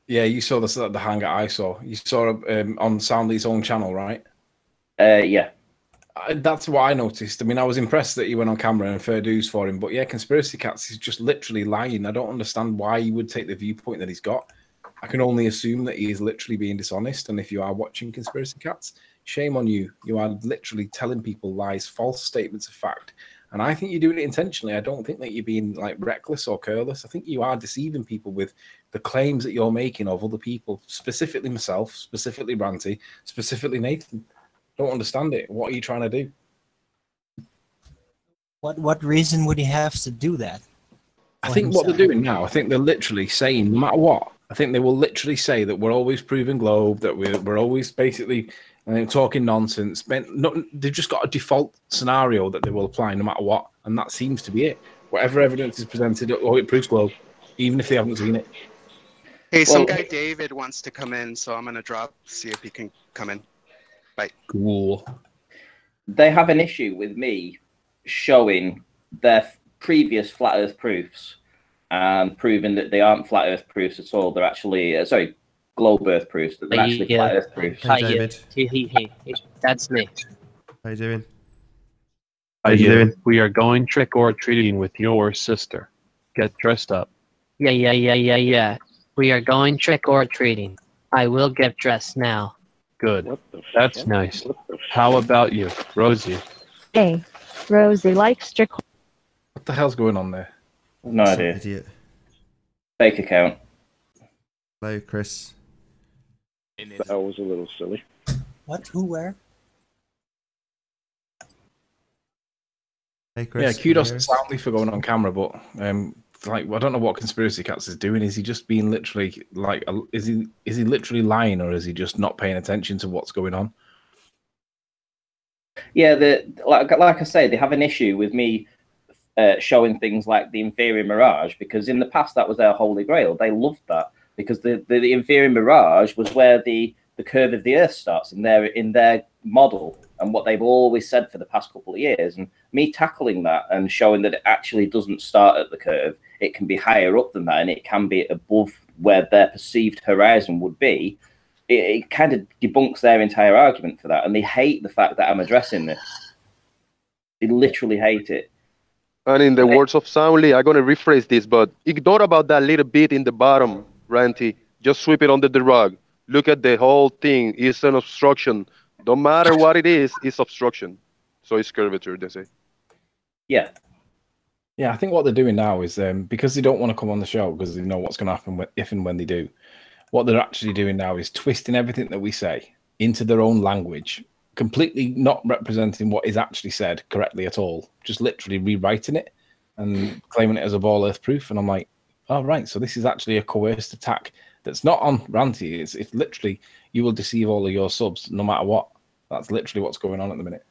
Yeah, you saw the hangout I saw. You saw it on Soundly's own channel, right? Yeah. That's what I noticed. I mean, I was impressed that he went on camera and fair dues for him. But yeah, Conspiracy Cats is just literally lying. I don't understand why he would take the viewpoint that he's got. I can only assume that he is literally being dishonest. And if you are watching Conspiracy Cats, shame on you. You are literally telling people lies, false statements of fact. And I think you're doing it intentionally. I don't think that you're being like reckless or careless. I think you are deceiving people with the claims that you're making of other people, specifically myself, specifically Ranty, specifically Nathan. Don't understand it. What are you trying to do? What reason would he have to do that? I think what they're doing now, I think they're literally saying, no matter what, I think they will literally say that we're always proving globe, that we're always basically talking nonsense. They've just got a default scenario that they will apply no matter what, and that seems to be it. Whatever evidence is presented, it proves globe, even if they haven't seen it. Hey, some guy David wants to come in, so I'm gonna drop, see if he can come in. Bye. Cool. They have an issue with me showing their previous flat Earth proofs and proving that they aren't flat Earth proofs at all. They're actually, sorry, globe Earth proofs. That they're actually flat Earth proofs. Hey, David. Hey, that's me. How you doing? How you doing? We are going trick or treating with your sister. Get dressed up. Yeah. We are going trick or treating. I will get dressed now. Good. That's nice. How about you, Rosie? Hey, Rosie likes trick. What the hell's going on there? No idea. Idiot. Fake account. Hello, Chris. That was a little silly. What? Who? Where? Hey, Chris. Yeah, kudos to Soundly for going on camera, but like, I don't know what Conspiracy Cats is doing. Is he just being literally like, is he literally lying, or is he just not paying attention to what's going on? Yeah, like I say, they have an issue with me showing things like the inferior mirage, because in the past that was their holy grail. They loved that because the inferior mirage was where the curve of the Earth starts in their model, and what they've always said for the past couple of years. And me tackling that and showing that it actually doesn't start at the curve, it can be higher up than that, and it can be above where their perceived horizon would be. It kind of debunks their entire argument for that, and they hate the fact that I'm addressing this. They literally hate it. And in the words of Soundly, I'm going to rephrase this, but ignore about that little bit in the bottom, Ranty. Just sweep it under the rug. Look at the whole thing. It's an obstruction. Don't matter what it is, it's obstruction. So it's curvature, they say. Yeah. Yeah, I think what they're doing now is because they don't want to come on the show because they know what's going to happen if and when they do. What they're actually doing now is twisting everything that we say into their own language, completely not representing what is actually said correctly at all, just literally rewriting it and claiming it as a ball earth proof. And I'm like, oh, right, so this is actually a coerced attack that's not on Ranty. It's literally, you will deceive all of your subs no matter what. That's literally what's going on at the minute.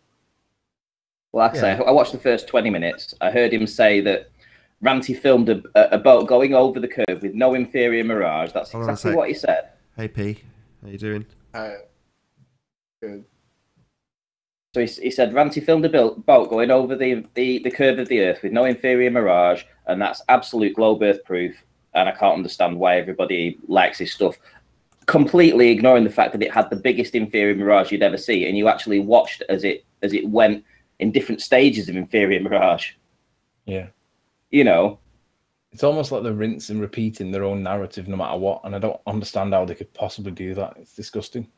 Well, like I say, I watched the first 20 minutes. I heard him say that Ranty filmed a boat going over the curve with no inferior mirage. That's exactly what he said. Hey, P. How you doing? Good. So he said Ranty filmed a boat going over the curve of the Earth with no inferior mirage, and that's absolute globe Earth proof. And I can't understand why everybody likes his stuff. Completely ignoring the fact that it had the biggest inferior mirage you'd ever see, and you actually watched as it went in different stages of inferior mirage. Yeah. You know, it's almost like they're rinsing and repeating their own narrative no matter what, and I don't understand how they could possibly do that. It's disgusting.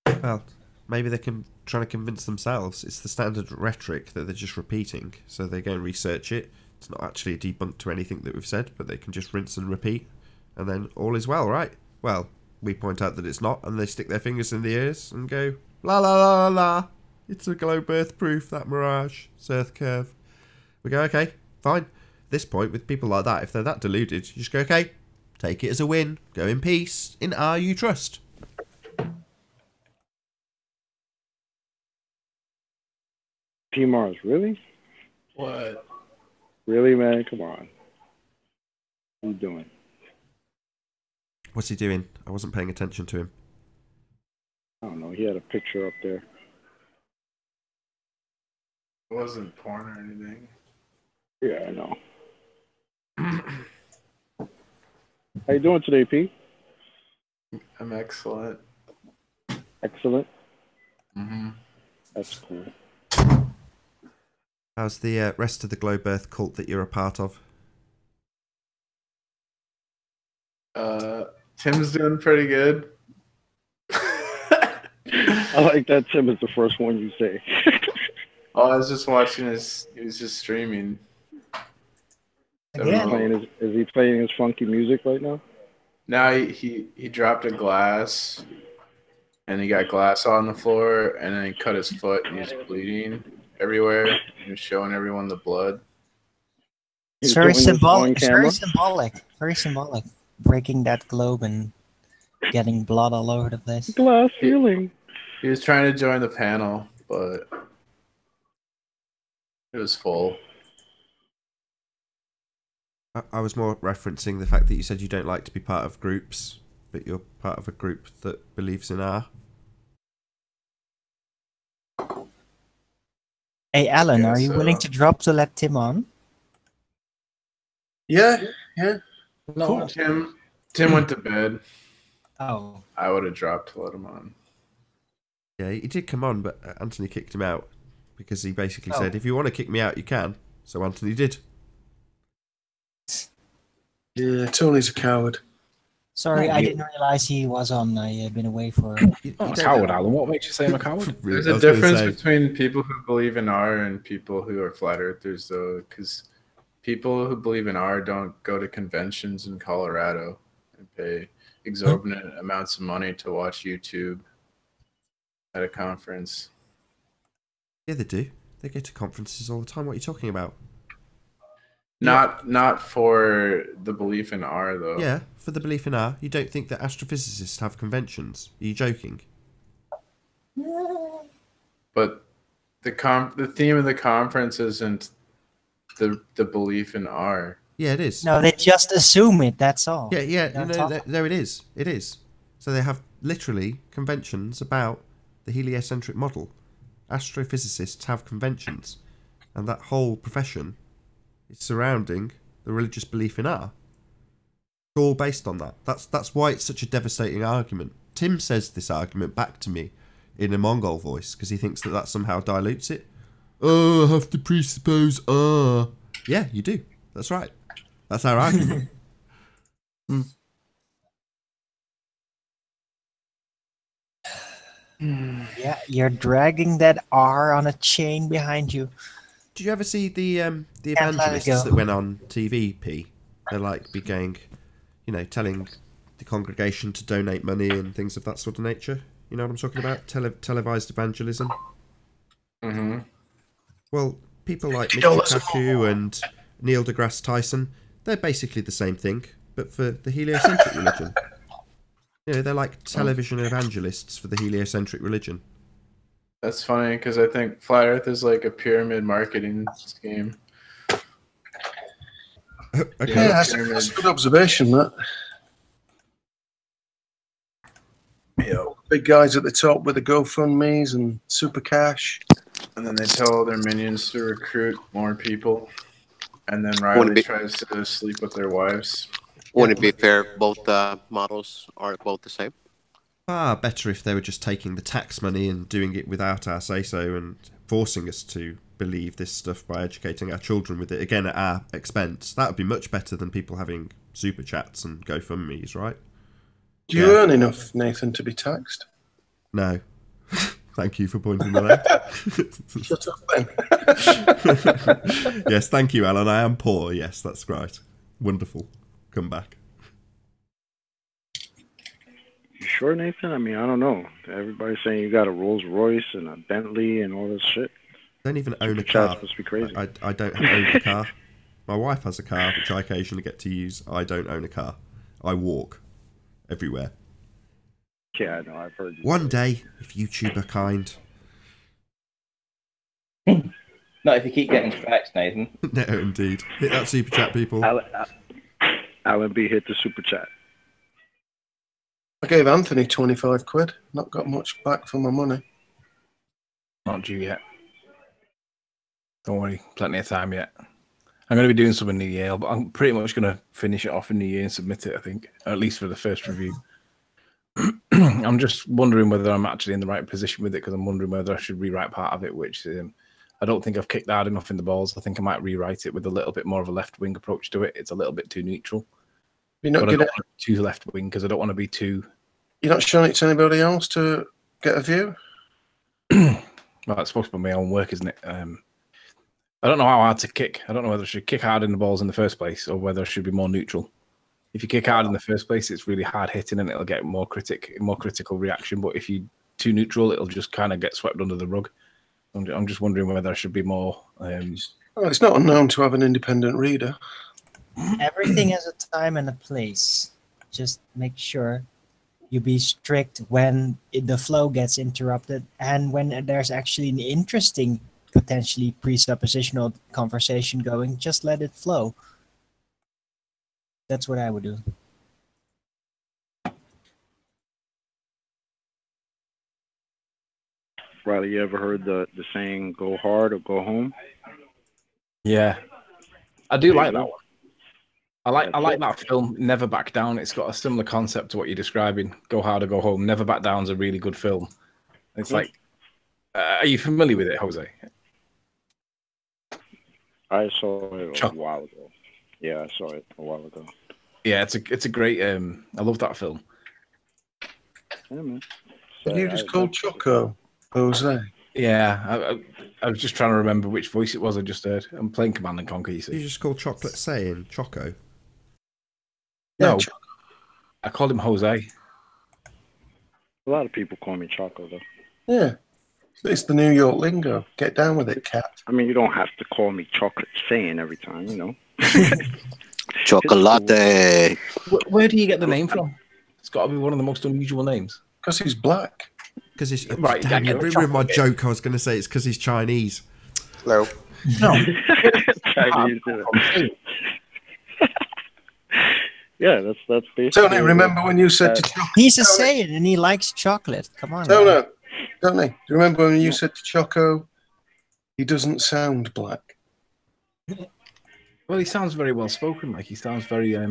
Well, maybe they're trying to convince themselves it's the standard rhetoric that they're just repeating, so they go and research it. It's not actually a debunk to anything that we've said, but they can just rinse and repeat, and then all is well, right? Well, we point out that it's not, and they stick their fingers in the ears and go, la la la la la, it's a globe Earth proof, that mirage, it's Earth curve. We go, okay, fine. At this point, with people like that, if they're that deluded, you just go, okay, take it as a win, go in peace, in our you trust. P-Mars, really? What? Really, man? Come on. What are you doing? What's he doing? I wasn't paying attention to him. I don't know. He had a picture up there. It wasn't porn or anything. Yeah, I know. How you doing today, P? I'm excellent. Excellent? Mm-hmm. That's cool. How's the rest of the globe Earth cult that you're a part of? Tim's doing pretty good. I like that Tim is the first one you say. Oh, I was just watching he was just streaming. Is he playing his funky music right now? Now he dropped a glass, and he got glass on the floor, and then he cut his foot, and he's bleeding everywhere. He was showing everyone the blood. It's very symbolic. It's very symbolic. Very symbolic. Breaking that globe and getting blood all over the place. Glass ceiling. He was trying to join the panel, but It was full. I was more referencing the fact that you said you don't like to be part of groups, but you're part of a group that believes in R. Hey, Alan, Yeah, are you willing so- to drop to let Tim on? Yeah, yeah. No, Tim went to bed. Oh. I would have dropped to let him on. Yeah, he did come on, but Anthony kicked him out because he basically Oh. said, if you want to kick me out, you can. So Anthony did. Yeah, Tony's a coward. Sorry, I didn't realize he was on. I had been away for. I'm a coward, Alan. What makes you say I'm a coward? There's a difference between people who believe in R and people who are flat earthers, though, because people who believe in R don't go to conventions in Colorado and pay exorbitant amounts of money to watch YouTube at a conference. Yeah, they do. They go to conferences all the time. What are you talking about? Not for the belief in R, though. Yeah, for the belief in R. You don't think that astrophysicists have conventions? Are you joking? But the theme of the conference isn't the belief in R. Yeah, it is. No, they just assume it. That's all. Yeah, Don't no, talk- there it is. It is. So they have literally conventions about the heliocentric model. Astrophysicists have conventions, and that whole profession is surrounding the religious belief in R. It's all based on that. That's why it's such a devastating argument. Tim says this argument back to me in a Mongol voice because he thinks that somehow dilutes it. Oh, I have to presuppose R. Yeah, you do. That's right. That's our argument. Yeah, you're dragging that R on a chain behind you. Did you ever see the let it evangelists go. that went on TV, P? They're like be going, telling the congregation to donate money and things of that sort of nature. You know what I'm talking about? Televised evangelism. Mm-hmm. Well, people like $50 Mr. Kaku and Neil deGrasse Tyson, they're basically the same thing, but for the heliocentric religion. They're like television evangelists for the heliocentric religion. That's funny because I think Flat Earth is like a pyramid marketing scheme. Okay. Yeah, that's a good observation, that. Yeah. Big guys at the top with the GoFundMes and super cash. And then they tell their minions to recruit more people. And then Wouldn't Riley be- tries to sleep with their wives. Wouldn't it be fair? Both models are both the same. Far better if they were just taking the tax money and doing it without our say-so and forcing us to believe this stuff by educating our children with it, again, at our expense. That would be much better than people having super chats and GoFundMes, right? Do you earn enough, Nathan, to be taxed? No. Thank you for pointing that out. Shut up, then. Yes, thank you, Alan. I am poor. Yes, that's right. Wonderful. Come back. You sure, Nathan? I mean, I don't know. Everybody's saying you got a Rolls Royce and a Bentley and all this shit. I don't even own a Super car. chat's supposed to be crazy. I don't own a car. My wife has a car, which I occasionally get to use. I don't own a car. I walk everywhere. Yeah, I know. I've heard you. One day, if YouTube are kind. Not if you keep getting strikes, Nathan. No, indeed. Hit that super chat, people. Alan B hit the super chat. I gave Anthony 25 quid. Not got much back for my money. Not due yet. Don't worry, plenty of time yet. I'm going to be doing some in New Year, but I'm pretty much going to finish it off in New Year and submit it, I think, or at least for the first review. I'm just wondering whether I'm actually in the right position with it, because I'm wondering whether I should rewrite part of it, which I don't think I've kicked hard enough in the balls. I think I might rewrite it with a little bit more of a left-wing approach to it. It's a little bit too neutral. You're not But I gonna, don't want it too left-wing because I don't want to be too... you're not showing it to anybody else to get a view? Well, it's supposed to be my own work, isn't it? I don't know how hard to kick. I don't know whether I should kick hard in the balls in the first place or whether I should be more neutral. If you kick hard in the first place, it's really hard hitting and it'll get more critical reaction. But if you're too neutral, it'll just kind of get swept under the rug. I'm just wondering whether I should be more... Well, it's not unknown to have an independent reader. Everything has a time and a place. Just make sure you be strict when the flow gets interrupted and when there's actually an interesting potentially presuppositional conversation going, just let it flow. That's what I would do. Riley, you ever heard the saying, go hard or go home? Yeah. I do like that go. one. I like that film, Never Back Down. It's got a similar concept to what you're describing. Go hard or go home. Never Back Down's a really good film. It's like, are you familiar with it, Jose? I saw it a while ago. Yeah, I saw it a while ago. Yeah, it's a great. I love that film. Yeah, man. Are you just called Choco, Jose? Yeah, I was just trying to remember which voice it was I just heard. I'm playing Command and Conquer, you see. You just called Chocolate saying Choco? No, Yeah, I called him Jose. A lot of people call me Choco, though. Yeah. It's the New York lingo. Get down with it, cat. I mean, you don't have to call me Chocolate saying every time, you know. Chocolate. Where do you get the name from? It's got to be one of the most unusual names. Because he's black. Because he's right. Damn, you ruined my joke. I was going to say it's because he's Chinese. Hello. No. Chinese. Yeah, that's basically. Tony, remember when you said to Choco? He's a Saiyan and he likes chocolate. Come on. Tony, do you remember when you said to Choco, he doesn't sound black? Well, he sounds very well spoken. Like he sounds very. Oh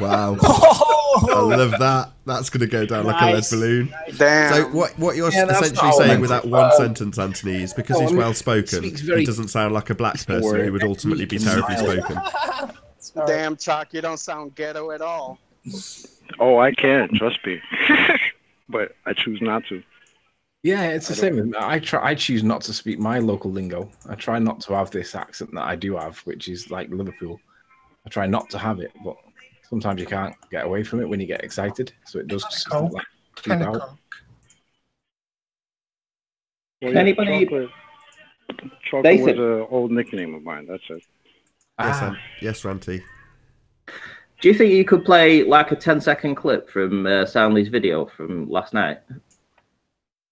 wow! I love that. That's going to go down like a lead balloon. Damn. So what you're essentially saying with that one sentence, Anthony, is because he's well spoken, he doesn't sound like a black person who would ultimately be terribly spoken. Damn, Chalk, you don't sound ghetto at all. Oh, I can, trust me. But I choose not to. Yeah, it's the same. I choose not to speak my local lingo. I try not to have this accent that I do have, which is like Liverpool. I try not to have it, but sometimes you can't get away from it when you get excited. So it does. Like, creep out. Well, Anybody? Chocolate was an old nickname of mine. That's it. Yes, Runty. Do you think you could play like a 10-second clip from Soundly's video from last night?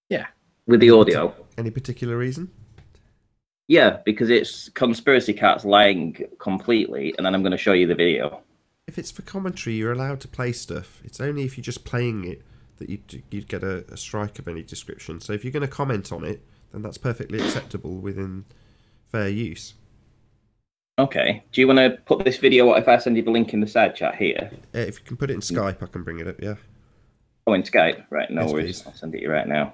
Yeah. With the audio? Any particular reason? Yeah, because it's Conspiracy Cats lying completely, and then I'm going to show you the video. If it's for commentary, you're allowed to play stuff. It's only if you're just playing it that you'd get a strike of any description. So if you're going to comment on it, then that's perfectly acceptable within fair use. Okay. Do you want to put this video, what if I send you the link in the side chat here? If you can put it in Skype, I can bring it up, yeah. Oh, in Skype? Right, no Yes, worries. please. I'll send it you right now.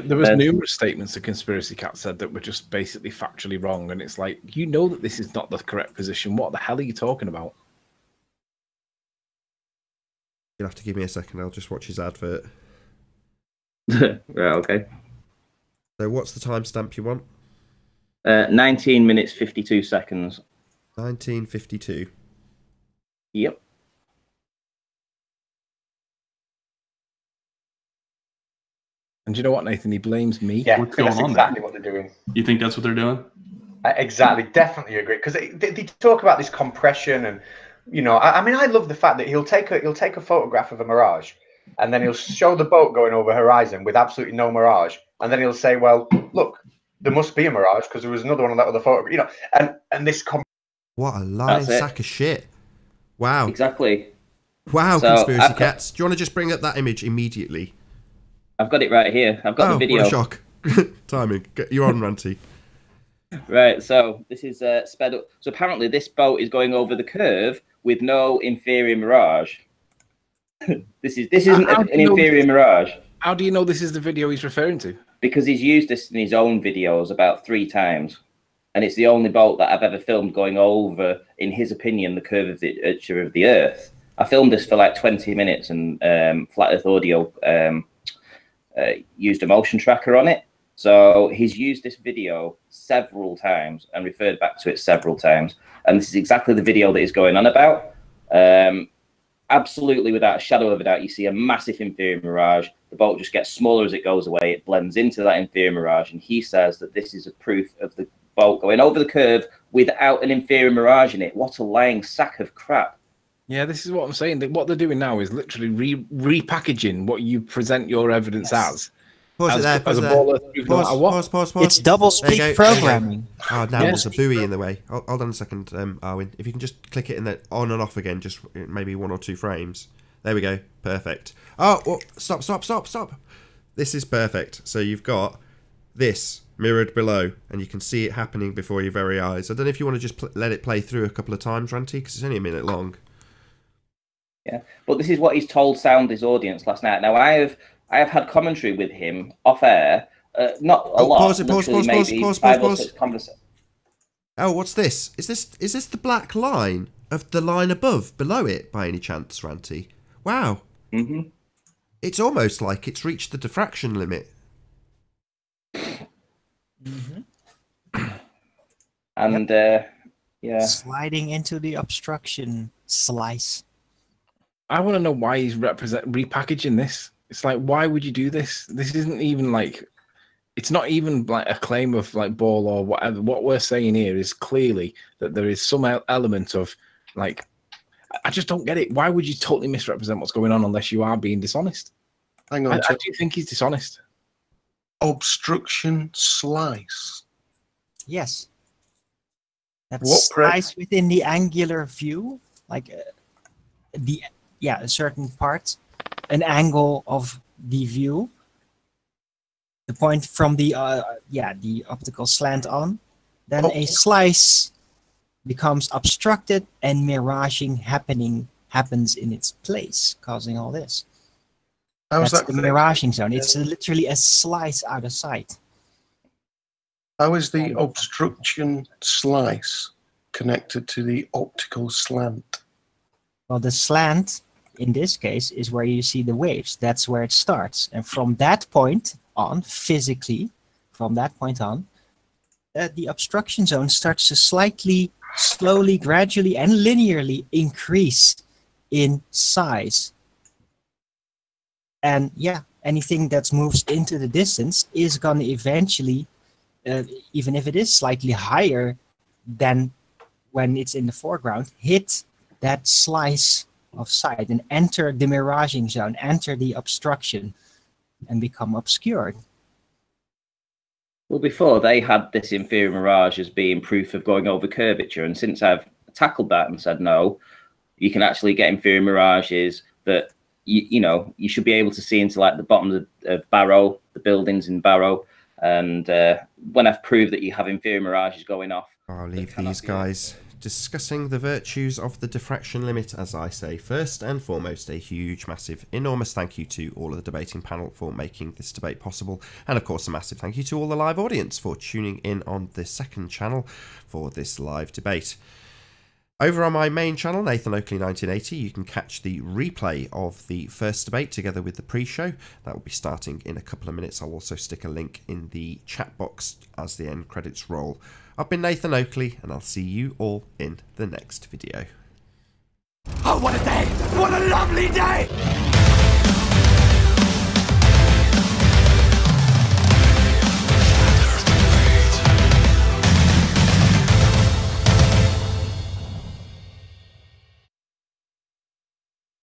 There was numerous statements the Conspiracy Cat said that were just basically factually wrong, and it's like, you know that this is not the correct position. What the hell are you talking about? You'll have to give me a second. I'll just watch his advert. Right, okay. So what's the timestamp you want? 19 minutes, 52 seconds. 1952. Yep. And do you know what, Nathan? He blames me. Yeah, What's going that's on exactly there? what they're doing. You think that's what they're doing? Exactly, definitely agree. Because they talk about this compression, and you know, I mean, I love the fact that he'll take a photograph of a mirage, and then he'll show the boat going over horizon with absolutely no mirage, and then he'll say, "Well, look, there must be a mirage because there was another one on that other photograph." You know, and this. What a lying sack of shit! Wow. Exactly. Wow, So, Conspiracy Cats. Do you want to just bring up that image immediately? I've got it right here. I've got the video. What a shock. Timing. You're on, Runty. Right, so this is sped up. So apparently this boat is going over the curve with no inferior mirage. This isn't an inferior mirage. How do you know this is the video he's referring to? Because he's used this in his own videos about 3 times. And it's the only boat that I've ever filmed going over, in his opinion, the curvature of the Earth. I filmed this for like 20 minutes, and Flat Earth Audio used a motion tracker on it. So he's used this video several times and referred back to it several times. And this is exactly the video that he's going on about. Absolutely, without a shadow of a doubt, you see a massive inferior mirage. The boat just gets smaller as it goes away. It blends into that inferior mirage. And he says that this is a proof of the boat going over the curve without an inferior mirage in it. What a lying sack of crap. Yeah, this is what I'm saying. What they're doing now is literally repackaging what you present your evidence as. Pause it there. Pause it there. Pause. It's double speak programming. Oh, now there's a buoy in the way. Hold on a second, Arwin. If you can just click it in the on and off again, just maybe 1 or 2 frames. There we go. Perfect. Oh, stop. This is perfect. So you've got this mirrored below, and you can see it happening before your very eyes. I don't know if you want to just let it play through a couple of times, Runty, because it's only a minute long. Yeah, but this is what he's told Sound his audience last night. Now I have had commentary with him off air, not a lot. Pause. Oh, what's this? Is this the black line of the line below it by any chance, Ranty? Wow. Mm-hmm. It's almost like it's reached the diffraction limit. Mm-hmm. And yeah, sliding into the obstruction slice. I want to know why he's repackaging this. It's like, why would you do this? This isn't even like, it's not even like a claim of like ball or whatever. What we're saying here is clearly that there is some element of like, I just don't get it. Why would you totally misrepresent what's going on unless you are being dishonest? Hang on. I do think he's dishonest. Obstruction slice. Yes. That's slice within the angular view, like a certain part, an angle of the view, the point from the the optical slant on, then a slice becomes obstructed and miraging happens in its place, causing all this. That's the miraging zone. It's literally a slice out of sight. How is the obstruction slice connected to the optical slant? Well, the slant, in this case, is where you see the waves. That's where it starts. And from that point on, physically, from that point on, the obstruction zone starts to slightly, slowly, gradually, and linearly increase in size. And yeah, anything that moves into the distance is going to eventually, even if it is slightly higher than when it's in the foreground, hit that slice of sight and enter the miraging zone, enter the obstruction, and become obscured. Well, before they had this inferior mirage as being proof of going over curvature, and since I've tackled that and said no, you can actually get inferior mirages that you should be able to see into like the bottoms of Barrow, the buildings in Barrow, and when I've proved that you have inferior mirages going off, I'll leave these guys discussing the virtues of the diffraction limit. As I say, first and foremost, a huge, massive, enormous thank you to all of the debating panel for making this debate possible, and of course a massive thank you to all the live audience for tuning in on the second channel for this live debate. Over on my main channel, Nathan Oakley 1980, you can catch the replay of the first debate together with the pre-show. That will be starting in a couple of minutes. I'll also stick a link in the chat box as the end credits roll. I've been Nathan Oakley, and I'll see you all in the next video. Oh, what a day! What a lovely day!